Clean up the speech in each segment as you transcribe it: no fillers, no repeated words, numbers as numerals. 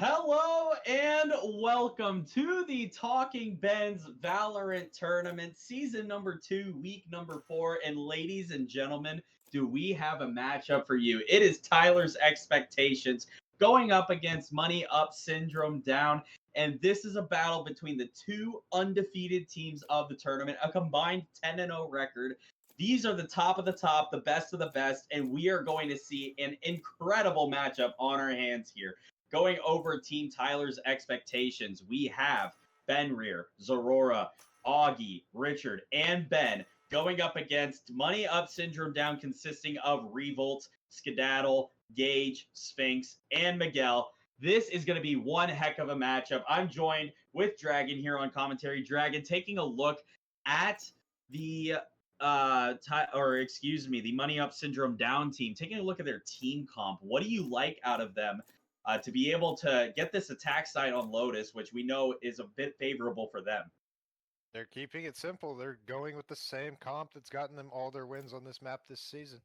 Hello and welcome to the Talking Ben's Valorant Tournament, season number 2, week number 4. And ladies and gentlemen, do we have a matchup for you? It is Tyler's Expectations going up against Money Up Syndrome Down. And this is a battle between the two undefeated teams of the tournament, a combined 10-0 record. These are the top of the top, the best of the best, and we are going to see an incredible matchup on our hands here. Going over Team Tyler's Expectations, we have Benrir, Zorora, Augie, Richard, and Ben going up against Money Up Syndrome Down, consisting of Revolt, Skedaddle, Gage, Sphinx, and Miguel. This is going to be one heck of a matchup. I'm joined with Dragon here on commentary. Dragon, taking a look at the the Money Up Syndrome Down team, taking a look at their team comp. What do you like out of them to be able to get this attack side on Lotus, which we know is a bit favorable for them? They're keeping it simple. They're going with the same comp that's gotten them all their wins on this map this season.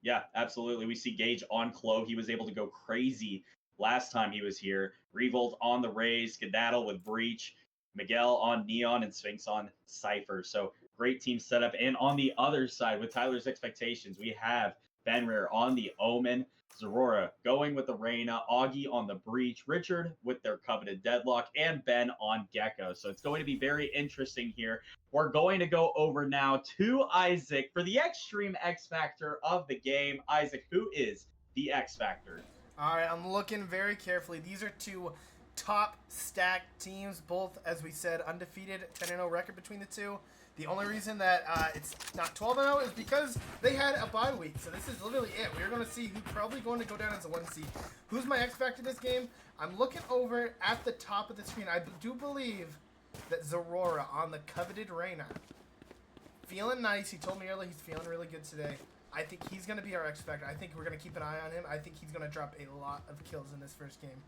Yeah, absolutely. We see Gage on Clo. He was able to go crazy last time he was here. Revolt on the Raze, Skedaddle with Breach, Miguel on Neon, and Sphinx on Cypher. So great team setup. And on the other side, with Tyler's Expectations, we have Benrir on the Omen, Zorora going with the Reyna, Augie on the Breach, Richard with their coveted Deadlock, and Ben on Gecko. So it's going to be very interesting here. We're going to go over now to Isaac for the Extreme X Factor of the game. Isaac, who is the X Factor? All right, I'm looking very carefully. These are two top stacked teams, both, as we said, undefeated, 10-0 record between the two. The only reason that it's not 12-0 is because they had a bye week. So this is literally it. We're going to see who's probably going to go down as a 1 seed. Who's my X Factor this game? I'm looking over at the top of the screen. I do believe that Zorora on the coveted Reyna. Feeling nice. He told me earlier he's feeling really good today. I think he's going to be our X Factor. I think we're going to keep an eye on him. I think he's going to drop a lot of kills in this first game.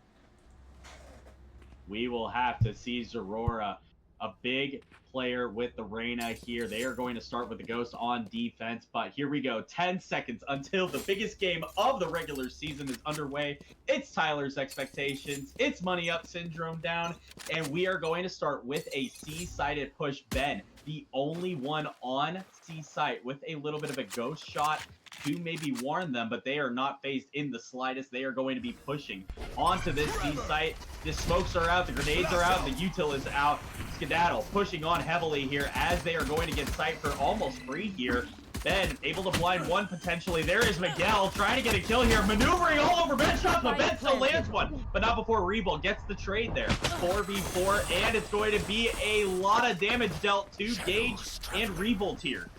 We will have to see Zorora, a big player with the Reyna here. They are going to start with the Ghost on defense, but here we go. 10 seconds until the biggest game of the regular season is underway. It's Tyler's Expectations. It's Money Up Syndrome Down, and we are going to start with a C-sided push. Ben, the only one on C-site with a little bit of a ghost shot to maybe warn them, but they are not phased in the slightest. They are going to be pushing onto this C-site. The smokes are out, the grenades are out, the util is out. Skedaddle pushing on heavily here as they are going to get Cypher almost free here. Ben able to blind one potentially. There is Miguel trying to get a kill here, maneuvering all over Ben shots, but Ben still lands one, but not before Revolt gets the trade there. 4v4, and it's going to be a lot of damage dealt to Gage and Revolt here.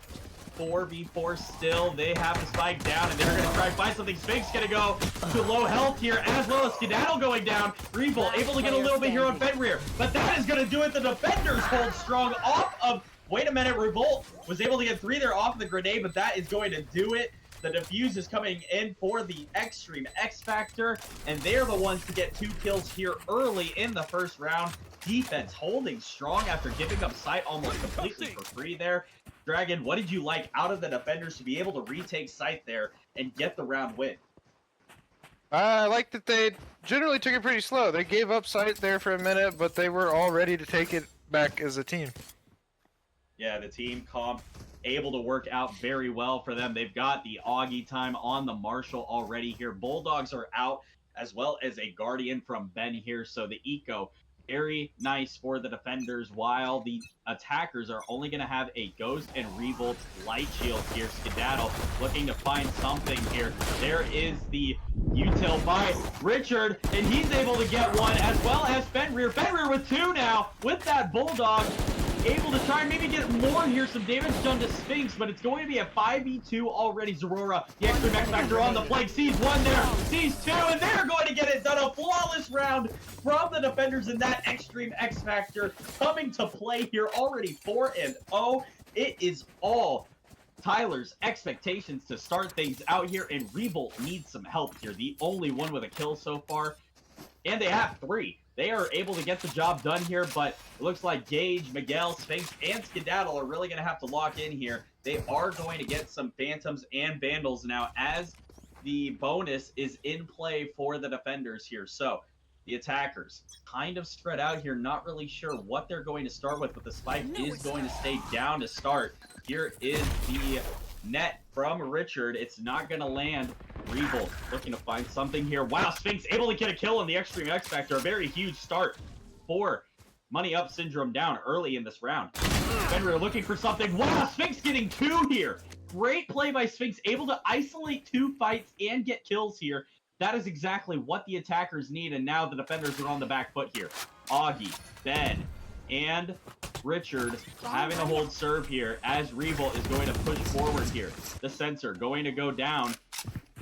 4v4 still. They have the spike down, and they're going to try and find something. Sphinx going to go to low health here, as well as Skedaddle going down. Revolt able to get a little bit here on Fenrir, but that is going to do it. The defenders hold strong off of... Wait a minute, Revolt was able to get 3 there off of the grenade, but that is going to do it. The defuse is coming in for the Extreme X Factor, and they're the ones to get 2 kills here early in the first round. Defense holding strong after giving up sight almost completely for free there. Dragon, what did you like out of the defenders to be able to retake sight there and get the round win? I like that they generally took it pretty slow. They gave up sight there for a minute, but they were all ready to take it back as a team. Yeah, the team comp able to work out very well for them. They've got the Augie time on the Marshall already here. Bulldogs are out, as well as a Guardian from Ben here, so the eco very nice for the defenders, while the attackers are only going to have a Ghost and Revolt light shield here. Skedaddle looking to find something here. There is the util by Richard, and he's able to get one, as well as Fenrir. Fenrir with 2 now, with that Bulldog. Able to try and maybe get more here. Some damage done to Sphinx, but it's going to be a 5v2 already. Zorora, the Extreme X Factor on the flank, sees 1 there, sees 2, and they're going to get it done. A flawless round from the defenders in that Extreme X Factor coming to play here. Already 4-0. It is all Tyler's Expectations to start things out here, and Revolt needs some help here. The only one with a kill so far, and they have 3. They are able to get the job done here, but it looks like Gage, Miguel, Sphinx, and Skedaddle are really going to have to lock in here. They are going to get some Phantoms and Vandals now, as the bonus is in play for the defenders here. So the attackers kind of spread out here, not really sure what they're going to start with, but the spike is going to stay down to start. Here is the net from Richard. It's not going to land. Revolt looking to find something here. Wow, Sphinx able to get a kill on the Extreme X Factor. A very huge start for Money Up Syndrome down early in this round. Fenrir looking for something. Wow, Sphinx getting 2 here. Great play by Sphinx, able to isolate 2 fights and get kills here. That is exactly what the attackers need, and now the defenders are on the back foot here. Augie, Ben, and Richard having to hold serve here as Revolt is going to push forward here. The sensor going to go down.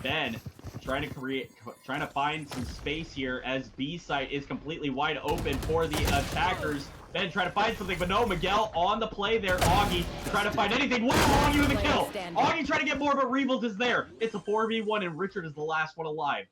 Ben trying to find some space here as B site is completely wide open for the attackers. Ben trying to find something, but no, Miguel on the play there. Augie trying to find anything. Wow, Augie with a kill. Augie trying to get more, but Revolt is there. It's a 4v1, and Richard is the last one alive.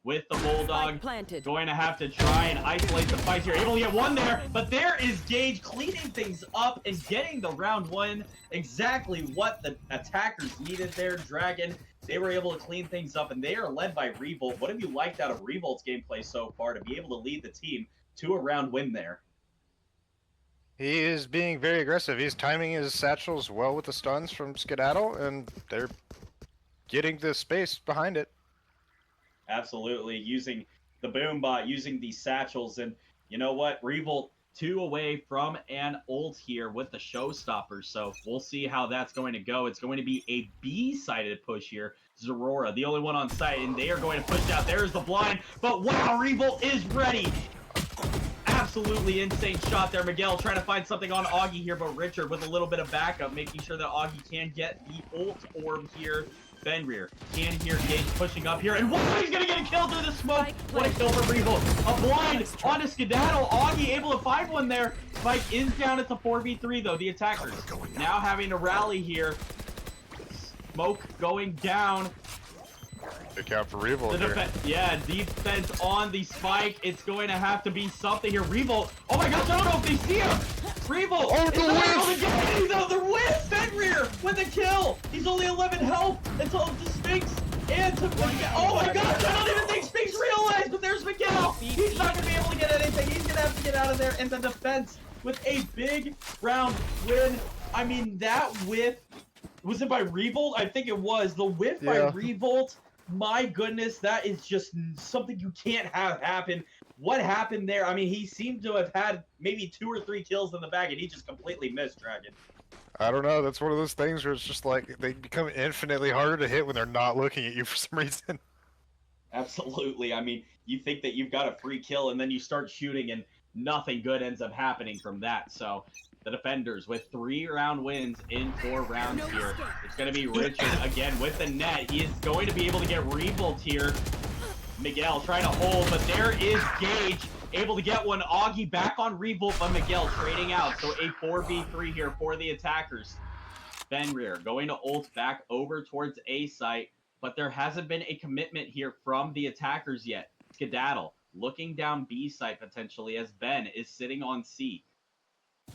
With the Bulldog, going to have to try and isolate the fight here. Able to get 1 there, but there is Gage cleaning things up and getting the round 1. Exactly what the attackers needed there, Dragon. They were able to clean things up, and they are led by Revolt. What have you liked out of Revolt's gameplay so far to be able to lead the team to a round win there? He is being very aggressive. He's timing his satchels well with the stuns from Skedaddle, and they're getting the space behind it. Absolutely, using the boom bot, using the satchels, and you know what? Revolt 2 away from an ult here with the showstoppers, so we'll see how that's going to go. It's going to be a B-sided push here. Zorora, the only one on site, and they are going to push out. There's the blind, but wow, Revolt is ready. Absolutely insane shot there. Miguel trying to find something on Augie here, but Richard with a little bit of backup, making sure that Augie can get the ult orb here. Fenrir can hear Gage pushing up here, and wow, he's gonna get a kill through the smoke. What a kill for Revolt. A blind onto Skedaddle. Augie able to find one there. Spike is down. It's a 4v3 though. The attackers now having to rally here. Smoke going down. Look out for Revolt here. Yeah, defense on the Spike. It's going to have to be something here. Revolt. Oh my gosh, I don't know if they see him. Revolt. Oh, the whiff. The whiff. Fenrir with the kill. He's only 11 health until the Sphinx and to Miguel. Oh my gosh, I don't even think Sphinx realized, but there's Miguel. He's not going to be able to get anything. He's going to have to get out of there. And the defense with a big round win. I mean, that whiff, was it by Revolt? I think it was. The whiff by Revolt. My goodness, that is just something you can't have happen. What happened there? I mean, he seemed to have had maybe 2 or 3 kills in the bag, and he just completely missed, Dragon. I don't know. That's one of those things where it's just like they become infinitely harder to hit when they're not looking at you for some reason. Absolutely. I mean, you think that you've got a free kill, and then you start shooting, and nothing good ends up happening from that. So the defenders with 3-round wins in 4 rounds here. It's going to be Richard again with the net. He is going to be able to get Revolt here. Miguel trying to hold, but there is Gage able to get one. Augie back on Revolt, but Miguel trading out. So a 4v3 here for the attackers. Fenrir going to ult back over towards A site, but there hasn't been a commitment here from the attackers yet. Skedaddle looking down B site potentially as Ben is sitting on C.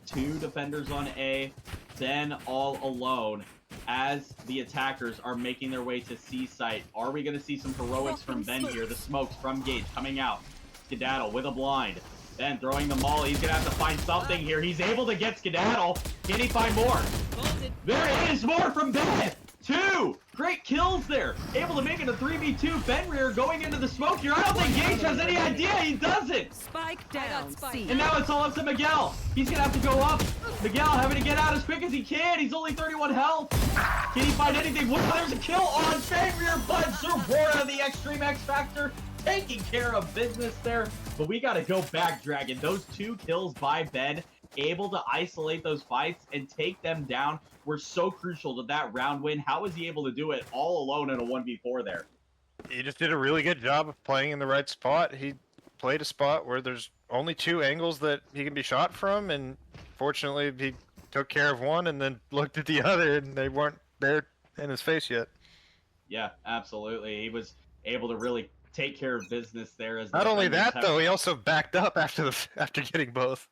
2 defenders on A, Ben all alone as the attackers are making their way to C site. Are we going to see some heroics from Ben here? The smokes from Gage coming out. Skedaddle with a blind. Ben throwing the molly. He's going to have to find something here. He's able to get Skedaddle. Can he find more? There is more from Ben. 2 great kills there. Able to make it a 3v2. Fenrir going into the smoke here. I don't think Gage has any idea. He doesn't. Spike down. And now it's all up to Miguel. He's going to have to go up. Miguel having to get out as quick as he can. He's only 31 health. Can he find anything? Well, there's a kill on Fenrir, but Zorora, the Extreme X Factor, taking care of business there. But we got to go back, Dragon. Those 2 kills by Ben, able to isolate those fights and take them down, were so crucial to that round win. How was he able to do it all alone in a 1v4 there? He just did a really good job of playing in the right spot. He played a spot where there's only 2 angles that he can be shot from, and fortunately he took care of one and then looked at the other, and they weren't there in his face yet. Yeah, absolutely. He was able to really take care of business there. As not only that, though, he also backed up after getting both.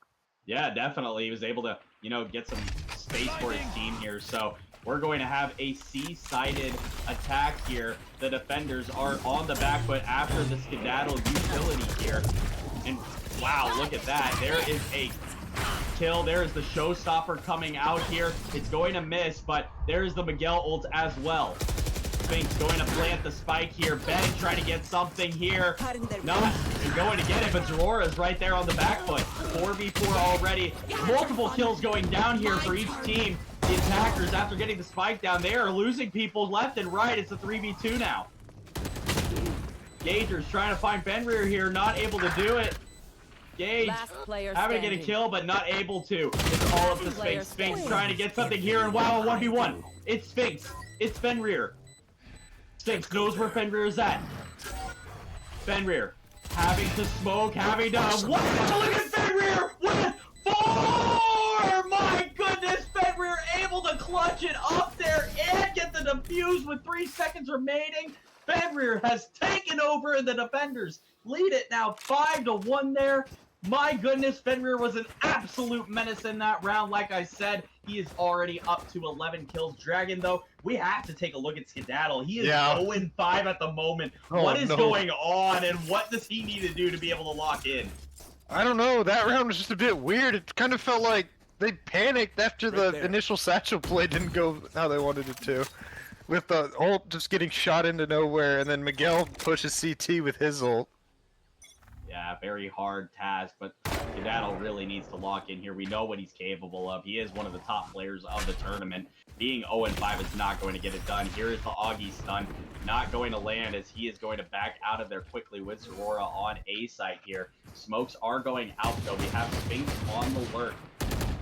Yeah, definitely. He was able to, you know, get some space for his team here. So we're going to have a C-sided attack here. The defenders are on the back foot after the Skedaddle utility here. And wow, look at that. There is a kill. There is the showstopper coming out here. It's going to miss, but there's the Miguel ult as well. Spinx going to plant the spike here. Ben trying to get something here. Not going to get it, but Zorora's right there on the back foot. 4v4 already. Multiple kills going down here for each team. The attackers, after getting the spike down, they are losing people left and right. It's a 3v2 now. Gagers trying to find Fenrir here, not able to do it. Gage having to get a kill, but not able to. It's all up to Spinx. Spinx trying to get something here, and wow, 1v1. It's Spinx. It's Fenrir. Spinx knows where Fenrir is at. Fenrir having to smoke, having to... What? Look at Fenrir with 4! My goodness, Fenrir able to clutch it up there and get the defuse with 3 seconds remaining. Fenrir has taken over, and the defenders lead it now 5-1 there. My goodness, Fenrir was an absolute menace in that round. Like I said, he is already up to 11 kills. Dragon, though, we have to take a look at Skedaddle. He is 0-5 at the moment. What is going on, and what does he need to do to be able to lock in? I don't know. That round was just a bit weird. It kind of felt like they panicked after the initial satchel play didn't go how they wanted it to. With the ult just getting shot into nowhere, and then Miguel pushes CT with his ult. Yeah, very hard task, but Skedaddle really needs to lock in here. We know what he's capable of. He is one of the top players of the tournament. Being 0-5 is not going to get it done. Here is the Augie stun, not going to land as he is going to back out of there quickly with Zorora on A site here. Smokes are going out, though. We have Spinx on the lurk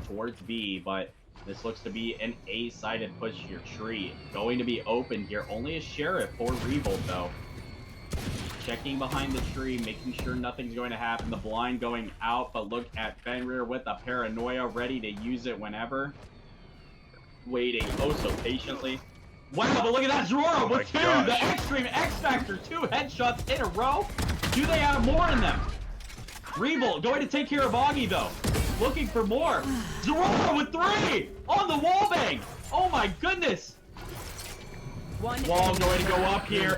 towards B, but this looks to be an A-sided push here. Tree going to be open here. Only a Sheriff for Revolt, though. Checking behind the tree, making sure nothing's going to happen. The blind going out, but look at Fenrir with a paranoia, ready to use it whenever. Waiting oh so patiently. Wow, but look at that Zorora with 2! The Extreme X-Factor, 2 headshots in a row. Do they have more in them? Revolt going to take care of Augie, though. Looking for more. Zorora with 3! On the wallbang! Oh my goodness! Wall going to go up here.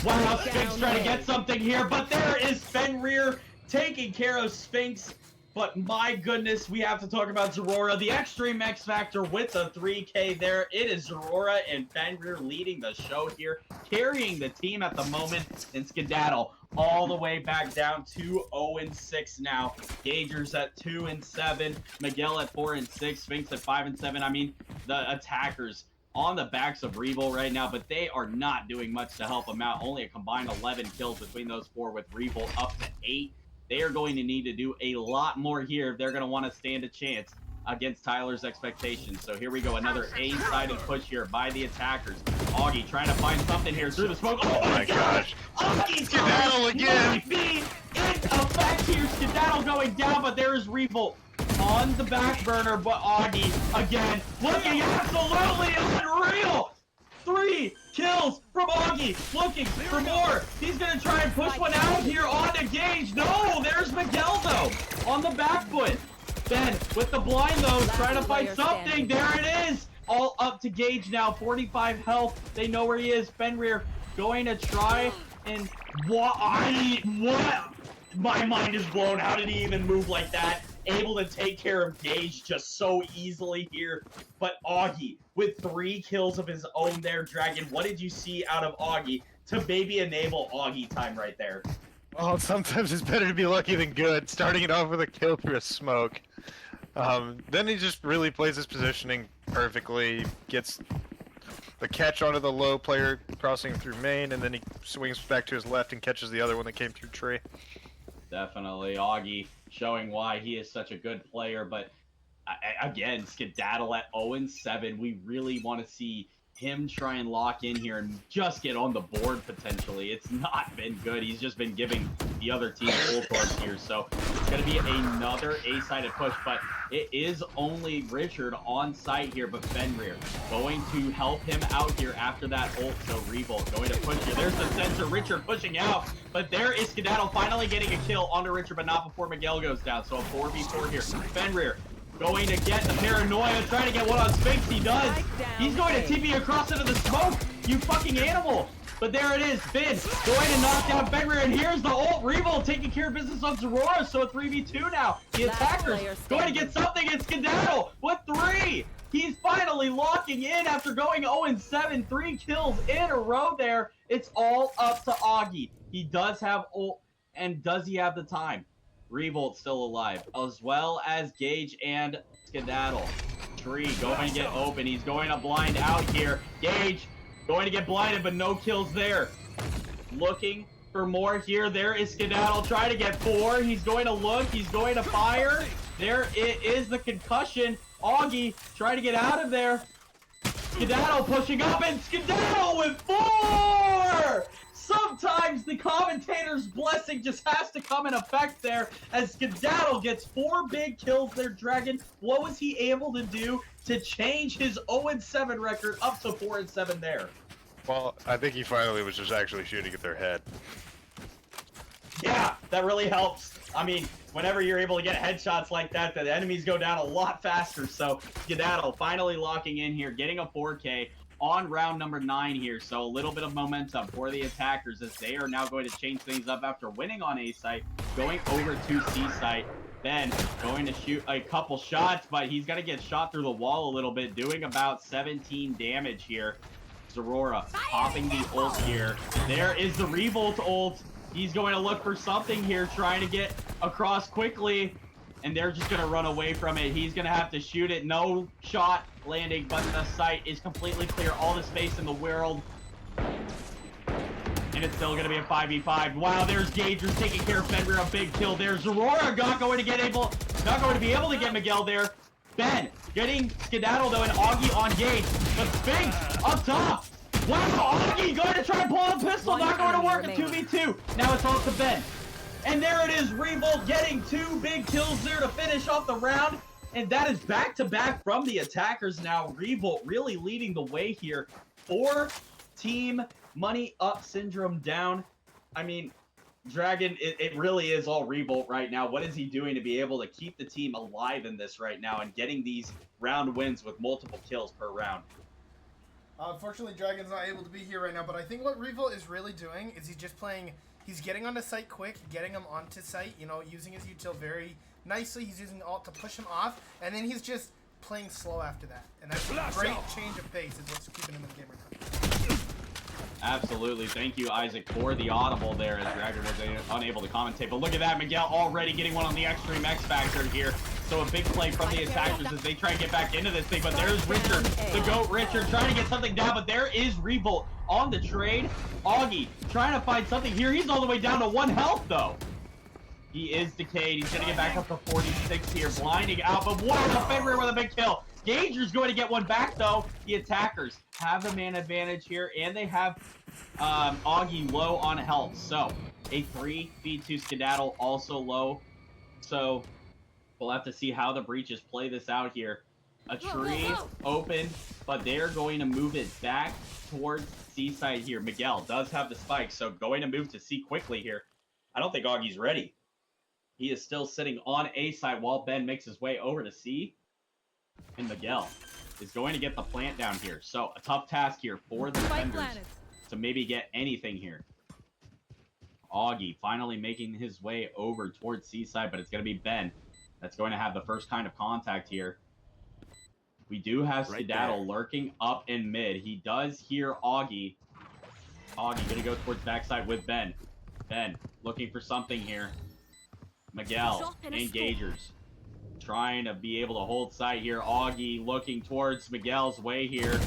Wow, Spinx trying to get something here, but there is Fenrir taking care of Spinx. But my goodness, we have to talk about Zorora. The Extreme X Factor with the 3K there. It is Zorora and Fenrir leading the show here, carrying the team at the moment. And Skedaddle all the way back down to 0-6 now. Gagers at 2-7. Miguel at 4-6. Spinx at 5-7. I mean, the attackers on the backs of Revolt right now, but they are not doing much to help them out. Only a combined 11 kills between those 4 with Revolt up to 8. They are going to need to do a lot more here if they're going to want to stand a chance against Tyler's expectations. So here we go, another A-sided push here by the attackers. Augie trying to find something here through the smoke. Oh my gosh! Augie's Skedaddle again! Might be in effect here. Skedaddle going down, but there is Revolt on the back burner, but Augie again looking absolutely unreal. 3 kills from Augie, looking for more. He's gonna try and push one out here onto Gage. No, there's Miguel though on the back foot. Ben with the blind though, trying to find something. There it is. All up to Gage now, 45 health. They know where he is. Fenrir going to try and what? My mind is blown. How did he even move like that? Able to take care of Gage just so easily here. But Augie with 3 kills of his own there. Dragon, what did you see out of Augie to maybe enable Augie time right there? Oh, sometimes it's better to be lucky than good. Starting it off with a kill through a smoke. Then he just really plays his positioning perfectly. Gets the catch onto the low player crossing through main, and then he swings back to his left and catches the other one that came through tree. Definitely Augie showing why he is such a good player, but again, Skedaddle at 0-7. We really want to see him try and lock in here and just get on the board potentially. It's not been good. He's just been giving the other team full torch here, so it's going to be another A-sided push, but it is only Richard on site here, but Fenrir going to help him out here after that ult, so Revolt going to push here. There's the sensor, Richard pushing out, but there is Skedaddle finally getting a kill onto Richard, but not before Miguel goes down, so a 4v4 here. Fenrir going to get the paranoia, trying to get one on Sphinx. He does. He's going to TP across into the smoke. You fucking animal. But there it is. Finn going to knock down Fenrir, and here's the ult. Revolt taking care of business on Zorora, so a 3v2 now. The attackers going to get something. It's Skedaddle with 3. He's finally locking in after going 0-7, 3 kills in a row there. It's all up to Augie. He does have ult, and does he have the time? Revolt still alive, as well as Gage and Skedaddle. Tree going to get open. He's going to blind out here. Gage going to get blinded, but no kills there. Looking for more here. There is Skedaddle trying to get 4. He's going to look. He's going to fire. There it is, the concussion. Augie trying to get out of there. Skedaddle pushing up, and Skedaddle with 4! Sometimes the commentator's blessing just has to come in effect there as Skedaddle gets 4 big kills there, Dragon. What was he able to do to change his 0-7 record up to 4-7 there? Well, I think he finally was just actually shooting at their head. Yeah, that really helps. I mean, whenever you're able to get headshots like that, the enemies go down a lot faster. So Skedaddle finally locking in here, getting a 4K on round number 9 here. So a little bit of momentum for the attackers as they are now going to change things up after winning on A site, going over to C site. Then going to shoot a couple shots, but he's going to get shot through the wall a little bit, doing about 17 damage here. Zorora popping the ult here. There is the Revolt ult. He's going to look for something here, trying to get across quickly, and they're just going to run away from it. He's going to have to shoot it. No shot landing, but the site is completely clear. All the space in the world. And it's still going to be a 5v5. Wow, there's Gagers taking care of Fenrir, a big kill there. Zorora not going to be able to get Miguel there. Ben getting Skedaddle though, and Augie on Gage. But Sphinx up top. Wow, Augie going to try and pull the pistol, not going to work. A 2v2. Now it's off to Ben. And there it is, Revolt getting 2 big kills there to finish off the round. And that is back-to-back from the attackers now. Revolt really leading the way here. 4 team money up syndrome down. I mean, Dragon, it really is all Revolt right now. What is he doing to be able to keep the team alive in this right now and getting these round wins with multiple kills per round? Unfortunately, Dragon's not able to be here right now, but I think what Revolt is really doing is he's getting onto site quick, getting him onto site, you know, using his util very nicely. He's using ult to push him off, and then he's just playing slow after that. And that's a great change of pace is what's keeping him in the game right now. Absolutely. Thank you, Isaac, for the audible there as Dragon was unable to commentate. But look at that, Miguel already getting one on the Extreme X Factor here. So a big play from the attackers as they try and get back into this thing. But there's Richard, the GOAT Richard, trying to get something down. But there is Revolt on the trade. Augie trying to find something here. He's all the way down to 1 health, though. He is decayed. He's going to get back up to 46 here. Blinding out. But wow, the Fenrir with a big kill. Gager's going to get one back, though. The attackers have the man advantage here, and they have Augie low on health. So a 3v2 Skedaddle also low. So we'll have to see how the Breaches play this out here. A tree open, but they're going to move it back towards C side here. Miguel does have the spike, so going to move to C quickly here. I don't think Augie's ready. He is still sitting on A side while Ben makes his way over to C. And Miguel is going to get the plant down here. So a tough task here for the defenders to maybe get anything here. Augie finally making his way over towards C side, but it's going to be Ben that's going to have the first kind of contact here. We do have Skedaddle lurking up in mid. He does hear Augie. Augie going to go towards backside with Ben. Ben looking for something here. Miguel, engagers. Trying to be able to hold site here. Augie looking towards Miguel's way here.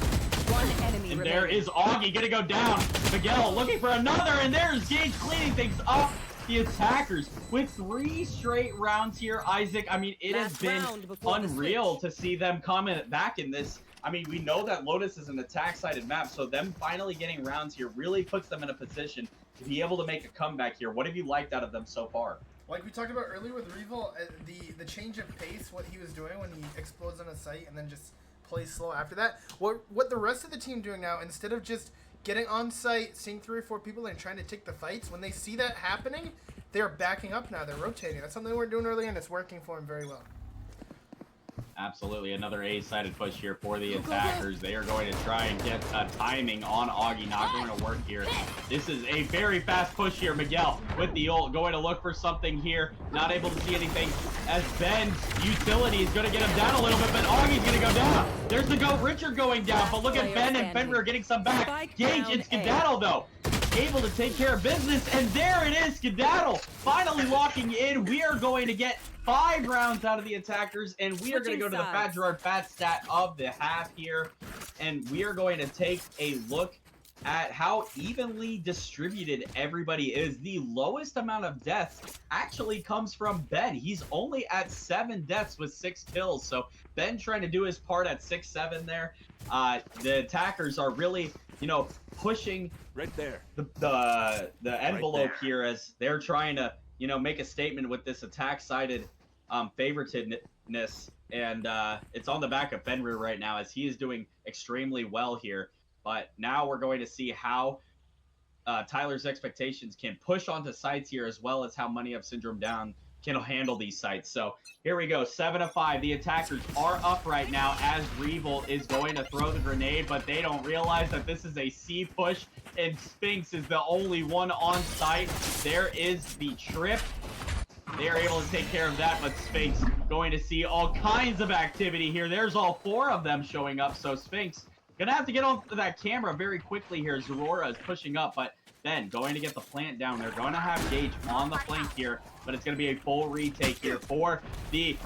One enemy and remaining. there is Augie gonna go down. Miguel looking for another, and there's Gage cleaning things up. The attackers with 3 straight rounds here, Isaac. I mean, it has been unreal to see them coming back in this. I mean, we know that Lotus is an attack-sided map, so them finally getting rounds here really puts them in a position to be able to make a comeback here. What have you liked out of them so far? Like we talked about earlier with Revolt, the change of pace, what he was doing when he explodes on a site and then just plays slow after that. What the rest of the team doing now, instead of just getting on site, seeing 3 or 4 people and trying to take the fights, when they see that happening, they're backing up now. They're rotating. That's something they weren't doing earlier, and it's working for them very well. Absolutely, another A-sided push here for the attackers. They are going to try and get timing on Augie, not going to work here. This is a very fast push here. Miguel with the ult, going to look for something here. Not able to see anything as Ben's utility is going to get him down a little bit, but Augie's going to go down. There's the GOAT Richard going down, but look at Ben and Fenrir getting some back. Gage and Skedaddle, though, able to take care of business, and there it is, Skedaddle finally locking in. We are going to get 5 rounds out of the attackers, and we are going to go to the Fat Gerard Fat stat of the half here, and we are going to take a look at how evenly distributed everybody is. The lowest amount of deaths actually comes from Ben. He's only at 7 deaths with 6 kills, so Ben trying to do his part at 6-7 there. The attackers are really, you know, pushing right there the envelope here as they're trying to, you know, make a statement with this attack-sided favoritedness, and it's on the back of Fenrir right now as he is doing extremely well here. But now we're going to see how Tyler's expectations can push onto sites here, as well as how Money Up Syndrome Down can handle these sites. So here we go, 7-5. The attackers are up right now as Revolt is going to throw the grenade, but they don't realize that this is a C push, and Sphinx is the only one on site. There is the trip. They are able to take care of that, but Sphinx going to see all kinds of activity here. There's all 4 of them showing up, so Sphinx gonna have to get onto that camera very quickly here. Zorora is pushing up, but then going to get the plant down. They're going to have Gage on the flank here, but it's going to be a full retake here for the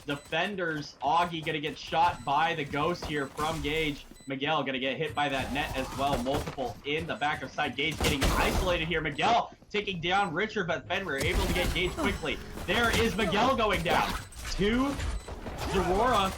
defenders. Augie going to get shot by the ghost here from Gage. Miguel going to get hit by that net as well. Multiple in the back of side. Gage getting isolated here. Miguel taking down Richard, but Fenrir able to get Gage quickly. There is Miguel going down. 2 Zorora.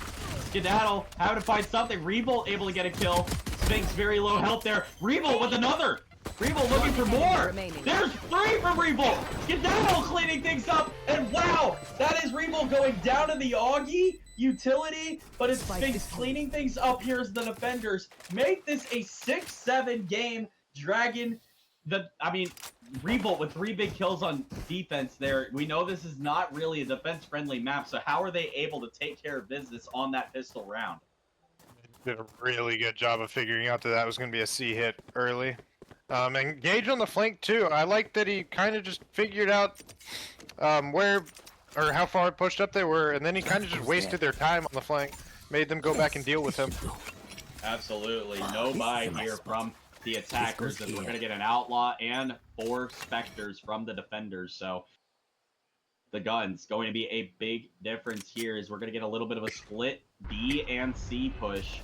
Skedaddle having to find something. Revolt able to get a kill. Sphinx very low health there. Revolt with another. Revolt looking for more. There's 3 from Revolt. Skedaddle cleaning things up. And wow, that is Revolt going down to the Augie utility. But it's Sphinx cleaning things up here as the defenders make this a 6-7 game. Dragon, Revolt with 3 big kills on defense there. We know this is not really a defense-friendly map, so how are they able to take care of business on that pistol round? Did a really good job of figuring out that that was going to be a C hit early. And Gage on the flank too. I like that he kind of just figured out where or how far pushed up they were, and then he kind of just wasted their time on the flank, made them go back and deal with him. Absolutely. No buy here from the attackers, and we're going to get an Outlaw and 4 Spectres from the defenders. So the guns going to be a big difference here, as we're going to get a little bit of a split B and C push.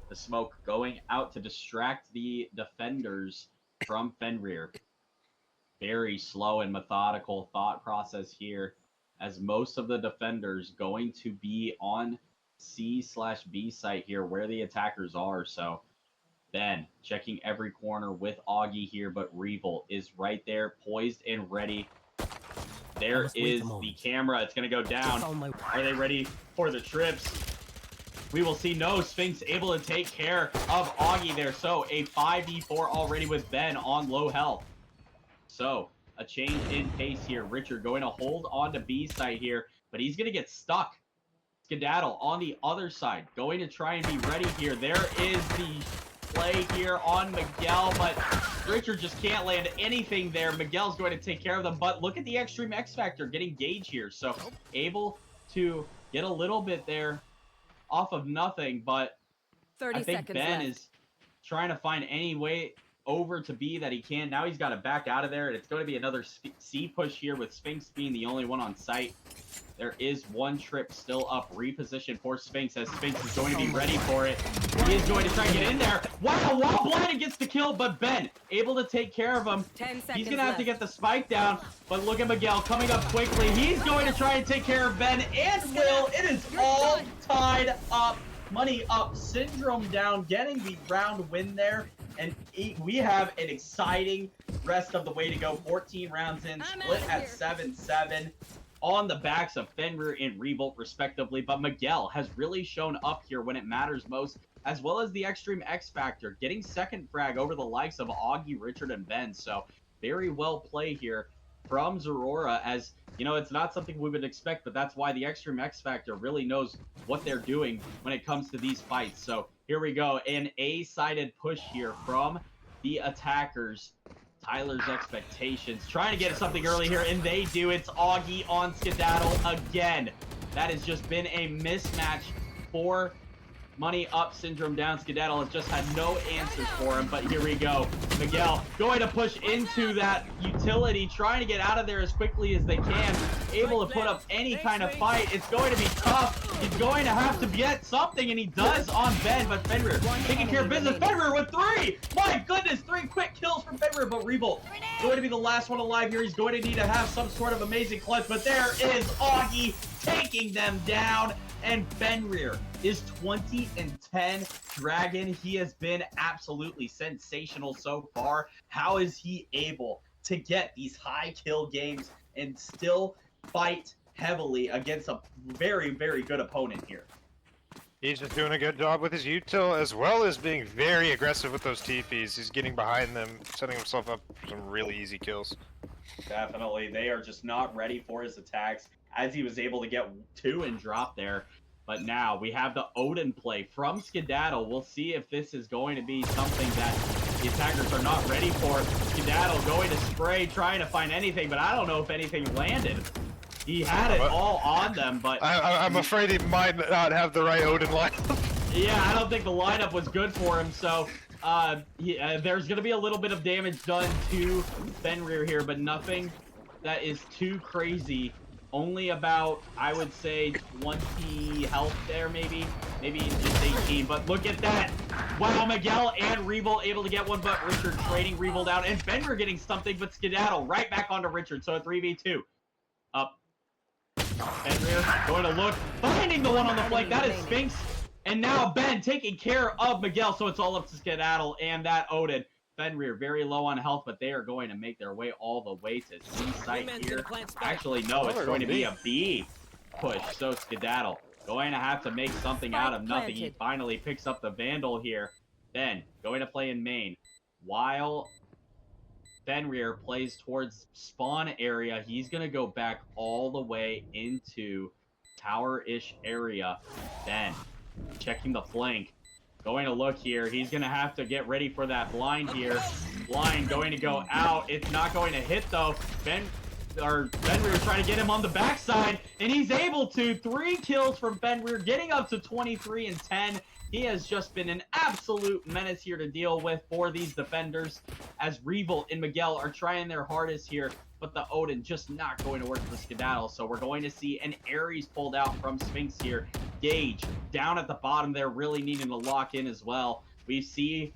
The smoke going out to distract the defenders from Fenrir. Very slow and methodical thought process here, as most of the defenders going to be on C/B site here where the attackers are. So Ben checking every corner with Augie here, but Revolt is right there, poised and ready. There is the camera. It's going to go down. Are they ready for the trips? We will see. No, Sphinx able to take care of Augie there. So a 5v4 already with Ben on low health. So a change in pace here. Richard going to hold on to B side here, but he's going to get stuck. Skedaddle on the other side, going to try and be ready here. There is the play here on Miguel, but Richard just can't land anything there. Miguel's going to take care of them, but look at the Extreme X Factor getting Gage here. So able to get a little bit there off of nothing, but I think Ben is trying to find any way over to B that he can. Now he's got to back out of there, and it's going to be another C push here with Sphinx being the only one on site. There is 1 trip still up. Reposition for Sphinx, as Sphinx is going to be ready for it. He is going to try and get in there. Wow, Wall Blinded gets the kill, but Ben able to take care of him. 10 seconds He's going to have to get the spike down, but look at Miguel coming up quickly. He's going to try and take care of Ben, and will. It is all tied up. Money Up Syndrome Down, getting the round win there. And we have an exciting rest of the way to go. 14 rounds in, split at 7-7. On the backs of Fenrir and Revolt, respectively. But Miguel has really shown up here when it matters most, as well as the Extreme X Factor, getting second frag over the likes of Augie, Richard, and Ben. So very well played here from Zorora, as you know, it's not something we would expect, but that's why the Extreme X Factor really knows what they're doing when it comes to these fights. So here we go, an A-sided push here from the attackers. Tyler's Expectations trying to get something early here, and they do. It's Augie on Skedaddle again. That has just been a mismatch for Money Up, Syndrome down. Skedaddle has just had no answers for him, but here we go. Miguel going to push into that utility, trying to get out of there as quickly as they can, able to put up any kind of fight. It's going to be tough. He's going to have to get something, and he does on Ben, but Fenrir taking care of business. Fenrir with 3! My goodness, 3 quick kills from Fenrir, but Revolt going to be the last one alive here. He's going to need to have some sort of amazing clutch, but there is Augie taking them down. And Fenrir is 20-10 Dragon. He has been absolutely sensational so far. How is he able to get these high kill games and still fight heavily against a very, very good opponent here? He's just doing a good job with his util, as well as being very aggressive with those TPs. He's getting behind them, setting himself up for some really easy kills. Definitely. They are just not ready for his attacks, as he was able to get 2 and drop there. But now we have the Odin play from Skedaddle. We'll see if this is going to be something that the attackers are not ready for. Skedaddle going to spray, trying to find anything, but I don't know if anything landed. He had it all on them, but... I'm afraid he might not have the right Odin lineup. Yeah, I don't think the lineup was good for him, so there's going to be a little bit of damage done to Fenrir here, but nothing that is too crazy. Only about, I would say, 20 health there, maybe just 18. But look at that! Wow, Miguel and Revolt able to get one, but Richard trading Revolt out, and Fenrir getting something, but Skedaddle right back onto Richard. So a 3v2. Up. Fenrir going to look, finding the one on the flank. That is Sphinx, and now Ben taking care of Miguel. So it's all up to Skedaddle and that Odin. Fenrir very low on health, but they are going to make their way all the way to C site here. Actually, no, it's going to be a B push. So Skedaddle going to have to make something out of nothing. He finally picks up the Vandal here. Then going to play in main. While Fenrir plays towards spawn area, he's going to go back all the way into tower-ish area. Then checking the flank. Going to look here. He's going to have to get ready for that blind here. Blind going to go out. It's not going to hit, though. Fenrir trying to get him on the backside, and he's able to. 3 kills from Fenrir, getting up to 23-10. He has just been an absolute menace here to deal with for these defenders, as Revolt and Miguel are trying their hardest here, but the Odin just not going to work for Skedaddle. So we're going to see an Ares pulled out from Sphinx here. Gage down at the bottom there, really needing to lock in as well. We've seen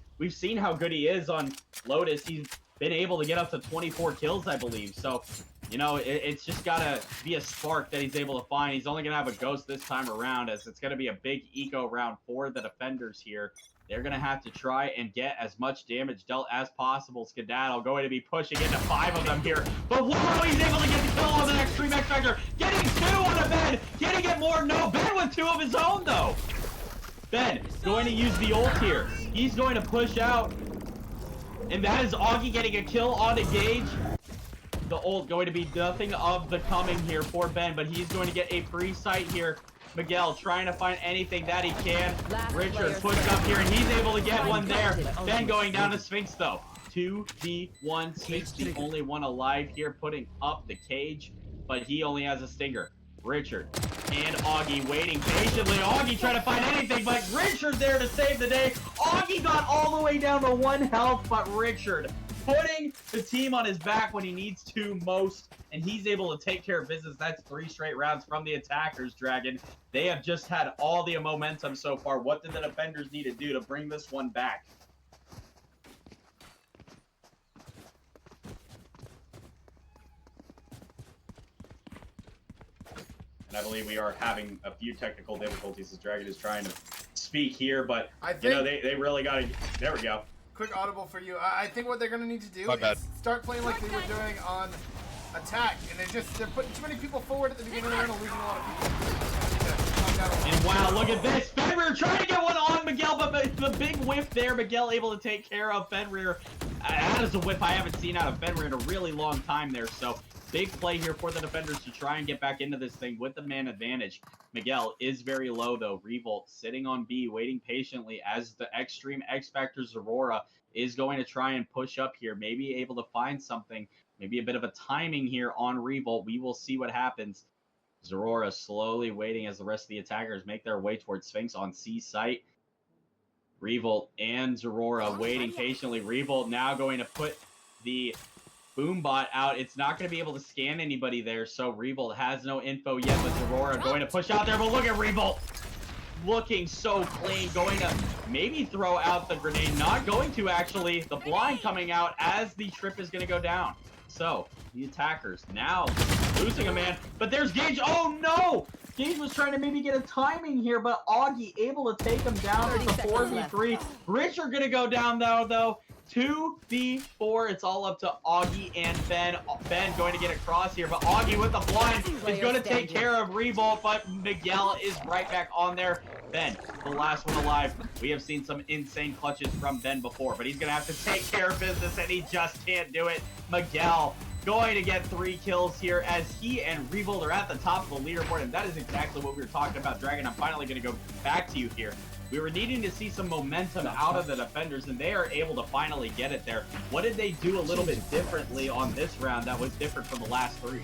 how good he is on Lotus. He's been able to get up to 24 kills, I believe. So, you know, it's just got to be a spark that he's able to find. He's only going to have a ghost this time around, as it's going to be a big eco round for the defenders here. They're going to have to try and get as much damage dealt as possible. Skedaddle going to be pushing into 5 of them here. But wow, he's able to get the kill on the Extreme X Factor. Getting 2 on a Ben. Can he get more? No, Ben with 2 of his own, though. Ben going to use the ult here. He's going to push out. And that is Augie getting a kill on a Gage. The ult going to be nothing of the coming here for Ben, but he's going to get a free sight here. Miguel trying to find anything that he can. Richard pushed up here, and he's able to get one there. Ben going down to Sphinx, though. 2v1. Sphinx the only one alive here, putting up the cage, but he only has a stinger. Richard and Augie waiting patiently. Augie trying to find anything, but Richard there to save the day. Augie got all the way down to 1 health, but Richard putting the team on his back when he needs to most, and he's able to take care of business. That's 3 straight rounds from the attackers, Dragon. They have just had all the momentum so far. What did the defenders need to do to bring this one back? And I believe we are having a few technical difficulties as Dragon is trying to speak here, but you know, they really got to. There we go. Quick audible for you. I think what they're going to need to do is start playing like they were doing on attack, and they're putting too many people forward at the beginning of the round and losing a lot of people. And wow, look at this. Fenrir trying to get one on Miguel, but the big whiff there. Miguel able to take care of Fenrir. That is a whip I haven't seen out of Fenrir in a really long time there. So big play here for the defenders to try and get back into this thing with the man advantage. Miguel is very low though. Revolt sitting on B, waiting patiently as the Extreme X Factor Zorora is going to try and push up here. Maybe able to find something, maybe a bit of a timing here on Revolt. We will see what happens. Zorora slowly waiting as the rest of the attackers make their way towards Sphinx on C site. Revolt and Zorora waiting patiently. Revolt now going to put the Boombot out. It's not going to be able to scan anybody there, so Revolt has no info yet, but Zorora going to push out there. But look at Revolt looking so clean, going to maybe throw out the grenade. Not going to, actually. The blind coming out as the trip is going to go down. So the attackers now losing a man, but there's Gage. Oh no! Gage was trying to maybe get a timing here, but Augie able to take him down. It's a 4v3. Richard gonna go down though. 2v4. It's all up to Augie and Ben. Ben going to get across here, but Augie with the blind is going to take care of Revolt, but Miguel is right back on there. Ben, the last one alive. We have seen some insane clutches from Ben before, but he's going to have to take care of business, and he just can't do it. Miguel going to get 3 kills here as he and Revolt are at the top of the leaderboard, and that is exactly what we were talking about. Dragon, I'm finally going to go back to you here. We were needing to see some momentum out of the defenders, and they are able to finally get it there. What did they do a little bit differently on this round that was different from the last 3?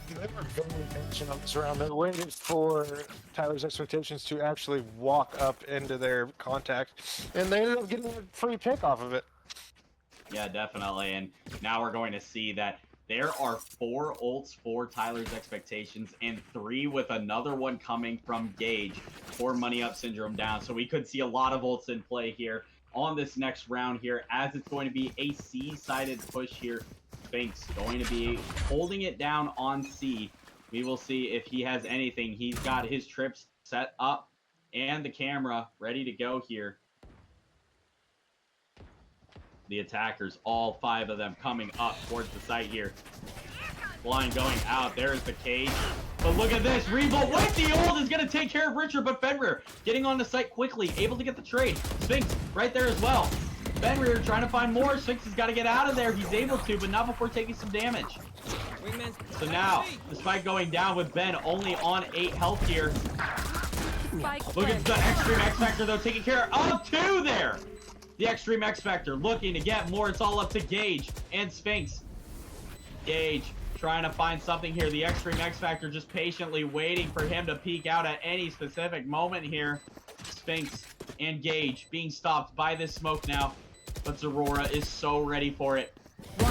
They were very patient on this round. They waited for Tyler's Expectations to actually walk up into their contact, and they ended up getting a free pick off of it. Yeah, definitely. And now we're going to see that there are 4 ults for Tyler's Expectations and 3 with another one coming from Gage for Money Up Syndrome down. So we could see a lot of ults in play here on this next round here, as it's going to be a C-sided push here. Sphinx going to be holding it down on C. We will see if he has anything. He's got his trips set up and the camera ready to go here. The attackers, all 5 of them coming up towards the site here. Blind going out. There's the cage. But look at this. Revolt with the ult is going to take care of Richard, but Fenrir getting on the site quickly, able to get the trade. Sphinx right there as well. Fenrir trying to find more. Sphinx has got to get out of there. He's able to, but not before taking some damage. So now, the spike going down with Ben only on 8 health here. Look at the Extreme X Factor, though, taking care of 2 there. The Extreme X Factor looking to get more. It's all up to Gage and Sphinx. Gage trying to find something here. The Extreme X Factor just patiently waiting for him to peek out at any specific moment here. Sphinx and Gage being stopped by this smoke now. But Zorora is so ready for it.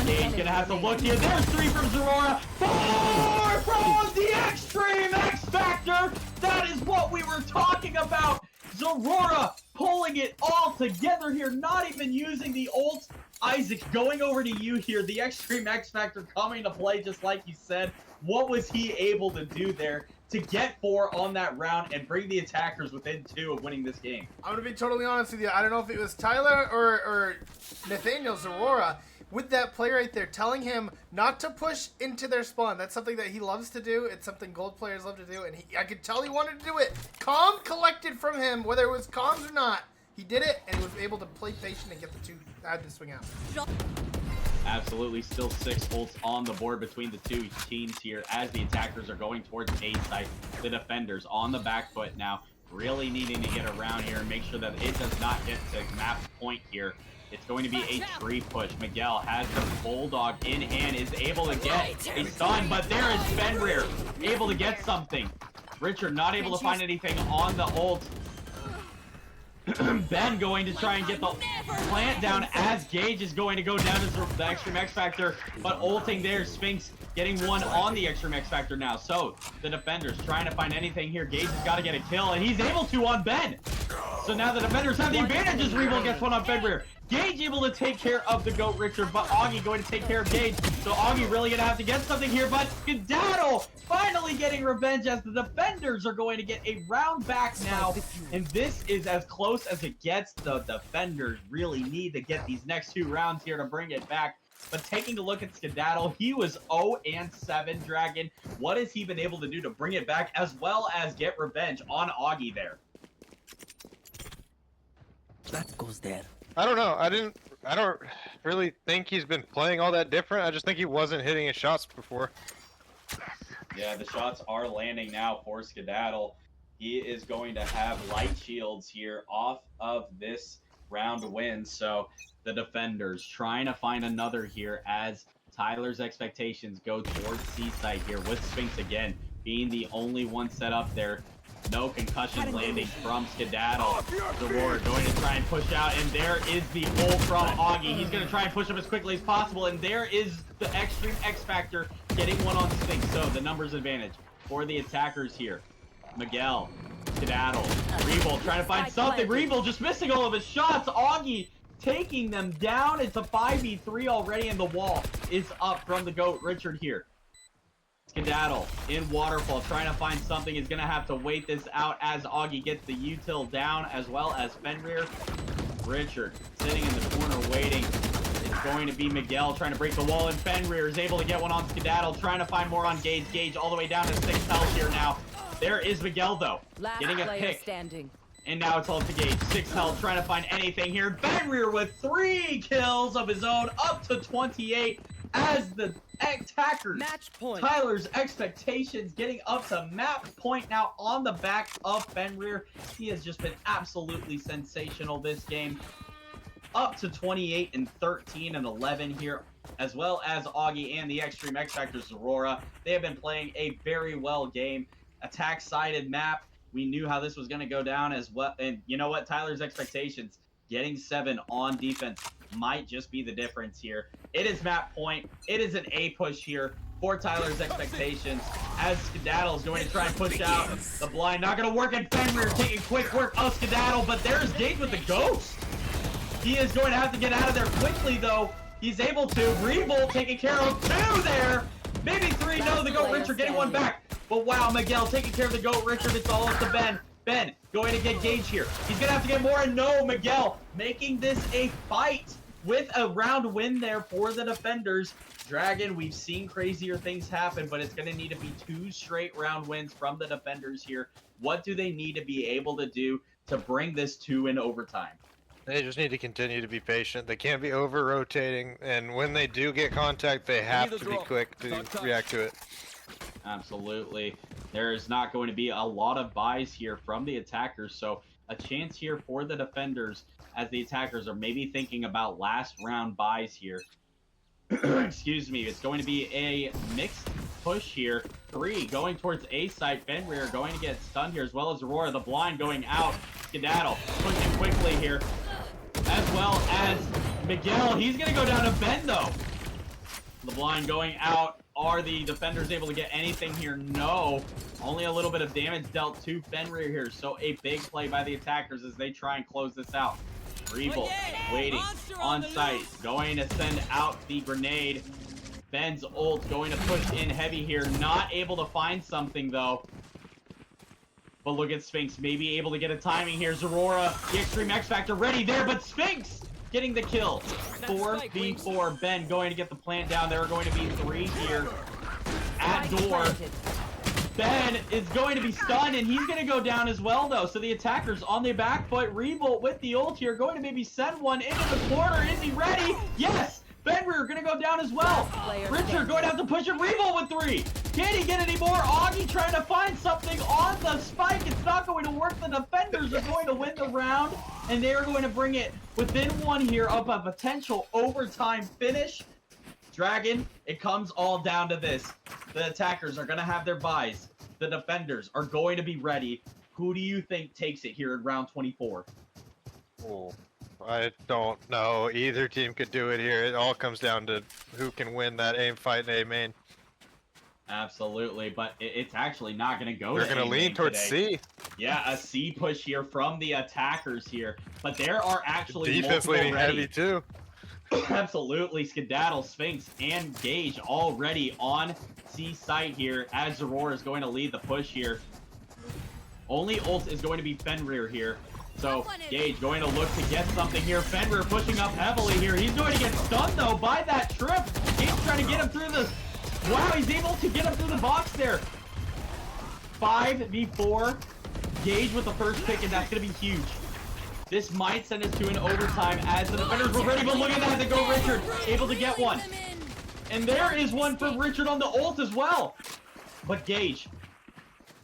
Gage gonna have to look here. There's 3 from Zorora. 4 from the Extreme X Factor. That is what we were talking about. Zorora pulling it all together here, not even using the ult. Isaac, going over to you here. The Extreme X Factor coming to play just like you said. What was he able to do there to get 4 on that round and bring the attackers within 2 of winning this game? I'm going to be totally honest with you. I don't know if it was Tyler or Nathaniel Zorora with that play right there, telling him not to push into their spawn. That's something that he loves to do. It's something gold players love to do, and I could tell he wanted to do it. Calm collected from him, whether it was comms or not. He did it, and he was able to play patient and get the 2 had to swing out. Absolutely, still 6 ults on the board between the 2 teams here as the attackers are going towards A site. The defenders on the back foot now, really needing to get around here and make sure that it does not get to map point here. It's going to be a tree push. Miguel has the Bulldog in hand, is able to get a stun, but there is Fenrir able to get something. Richard not able to find anything on the ult. Ben going to try and get the plant down as Gage is going to go down to the Extreme X Factor, but ulting there. Sphinx getting 1 on the Extreme X Factor now. So the defenders trying to find anything here. Gage has got to get a kill, and he's able to on Ben. So now the defenders have the advantage as Revolt gets 1 on Fenrir. Gage able to take care of the GOAT Richard, but Augie going to take care of Gage. So Augie really going to have to get something here, but Skedaddle finally getting revenge as the defenders are going to get a round back now. And this is as close as it gets. The defenders really need to get these next 2 rounds here to bring it back. But taking a look at Skedaddle, he was 0-7, Dragon. What has he been able to do to bring it back as well as get revenge on Augie there? That goes there. I don't know. I didn't I don't really think he's been playing all that different. I just think he wasn't hitting his shots before. Yeah, the shots are landing now for Skedaddle. He is going to have light shields here off of this round win. So the defenders trying to find another here as Tyler's expectations go towards C-site here with Sphinx again being the only one set up there. No concussion landing from Skedaddle. Aurora going to try and push out, and there is the ult from Augie. He's going to try and push him as quickly as possible, and there is the Extreme X Factor getting one on Sphinx. So the numbers advantage for the attackers here. Miguel, Skedaddle, Revolt trying to find something. Revolt just missing all of his shots. Augie taking them down. It's a 5v3 already, and the wall is up from the GOAT Richard here. Skedaddle in Waterfall trying to find something. Is going to have to wait this out as Augie gets the util down, as well as Fenrir. Richard sitting in the corner waiting. It's going to be Miguel trying to break the wall, and Fenrir is able to get one on Skedaddle, trying to find more on Gage. Gage all the way down to 6 health here now. There is Miguel, though, getting a pick. Standing. And now it's all to Gage. 6 health, trying to find anything here. Fenrir with 3 kills of his own, up to 28 as the attackers. Match point. Tyler's expectations getting up to map point now on the back of Fenrir. He has just been absolutely sensational this game. Up to 28 and 13 and 11 here, as well as Augie and the Extreme X Factor's Aurora. They have been playing a very well game. Attack-sided map. We knew how this was going to go down as well. And you know what? Tyler's expectations, getting 7 on defense might just be the difference here. It is map point. It is an A push here for Tyler's expectations as Skedaddle is going to try and push out the blind. Not going to work, and Fenrir taking quick work of Skedaddle, but there's Gage with the ghost. He is going to have to get out of there quickly, though. He's able to. Revolt taking care of 2 there. Maybe 3. No, the GOAT Richard getting 1 back. But wow, Miguel taking care of the GOAT Richard. It's all up to Ben. Ben going to get Gage here. He's going to have to get more, and no, Miguel making this a fight with a round win there for the defenders. Dragon, we've seen crazier things happen, but it's going to need to be 2 straight round wins from the defenders here. What do they need to be able to do to bring this to an overtime? They just need to continue to be patient. They can't be over-rotating, and when they do get contact, they have to be quick to react to it. Absolutely. There is not going to be a lot of buys here from the attackers, so a chance here for the defenders as the attackers are maybe thinking about last round buys here. Excuse me. It's going to be a mixed push here. 3 going towards A site. Fenrir going to get stunned here, as well as Aurora. The blind going out. Skedaddle pushing quickly here, as well as Miguel. He's going to go down to Ben, though. The blind going out. Are the defenders able to get anything here? No. Only a little bit of damage dealt to Fenrir here. So a big play by the attackers as they try and close this out. Revolt waiting on site. Going to send out the grenade. Ben's ult going to push in heavy here. Not able to find something, though. But look at Sphinx. Maybe able to get a timing here. Aurora, the Extreme X Factor ready there. But Sphinx getting the kill. 4v4. Ben going to get the plant down. There are going to be 3 here at door. Ben is going to be stunned, and he's going to go down as well, though. So the attackers on the back foot. Revolt with the ult here. Going to maybe send one into the corner. Is he ready? Yes! Fenrir going to go down as well. Richard going to have to push it. Revolt with 3. Can he get any more? Augie trying to find something on the spike. It's not going to work. The defenders are going to win the round, and they are going to bring it within 1 here of a potential overtime finish. Dragon, it comes all down to this. The attackers are going to have their buys. The defenders are going to be ready. Who do you think takes it here in round 24? Oh, I don't know. Either team could do it here. It all comes down to who can win that aim fight in A main. Absolutely, but it's actually not going to go. They're going to lean towards today. C. Yeah, a C push here from the attackers here, but there are actually Defense leaning heavy too. Absolutely, Skedaddle, Sphinx, and Gage already on C site here as Aurora is going to lead the push here. Only ult is going to be Fenrir here. So Gage going to look to get something here. Fenrir pushing up heavily here. He's going to get stunned though by that trip. Gage trying to get him through the... Wow, he's able to get him through the box there. 5v4. Gage with the first pick, and that's going to be huge. This might send us to an overtime as the defenders were ready, but look at that, they go Richard, able to get one. And there is one for Richard on the ult as well. But Gage,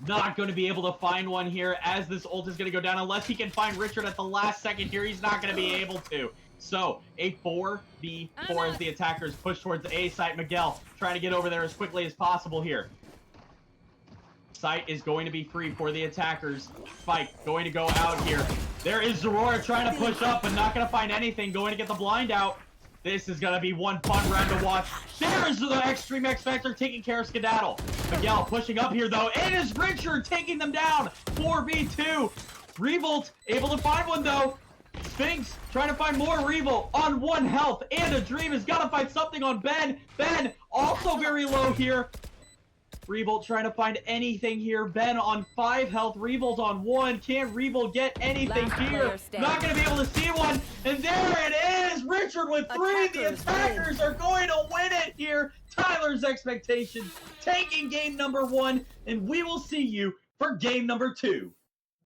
not going to be able to find one here as this ult is going to go down. Unless he can find Richard at the last second here, he's not going to be able to. So, a 4v4 as the attackers push towards the A site. Miguel trying to get over there as quickly as possible here. Site is going to be free for the attackers. Spike going to go out here. There is Zorora trying to push up, but not going to find anything. Going to get the blind out. This is going to be one fun round to watch. There is the Extreme X Factor taking care of Skedaddle. Miguel pushing up here, though. It is Richard taking them down. 4v2. Revolt able to find one, though. Sphinx trying to find more. Revolt on 1 health. And a Dream has got to find something on Ben. Ben also very low here. Revolt trying to find anything here. Ben on 5 health. Revolt on 1. Can Revolt get anything here? Not going to be able to see one. And there it is. Richard with 3. The attackers are going to win it here. Tyler's Expectations taking game number 1. And we will see you for game number 2.